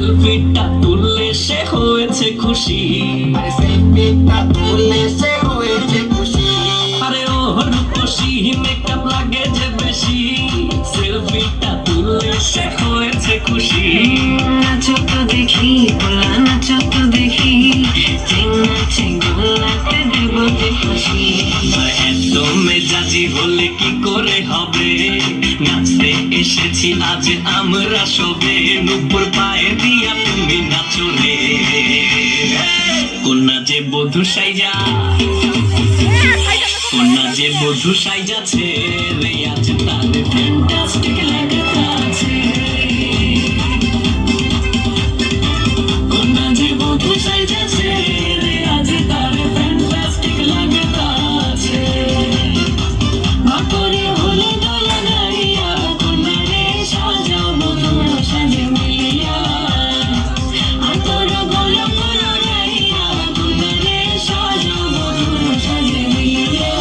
সেলফিটা তুললে সে হয়েছে খুশি, সেলফিটা তুললে সে হয়েছে খুশি। আরে ও রূপসী মেকআপ লাগে যে বেশি, সেলফিটা তুললে সে হয়েছে খুশি। নাচো তো দেখি পোলা নাচো তো দেখি, নাচে গোলাতে দেব যে খুশি। এত মেজাজি হলে কি করে হবে, নাচতে এসেছি আজ আমরা সবে, নুপুর পায়ে দিয়া তুমি নাচো রে। কন্যা যে বধূ সাইজা, কন্যা যে বধূ সাইজাছে রে, আজ তাদের ফ্যান্টাস্টিক লাগতাছে। কন্যা যে বধূ সাইজাছে রে, আজ তাদের ফ্যান্টাস্টিক লাগতাছে। বাপরে হলো দোলা গাইয়া, কন্যা রে সাজাও বধুর সাজে মিলিয়া। আতর গলা পরা গাইয়া, কন্যা রে সাজাও বধুর সাজে মিলিয়া।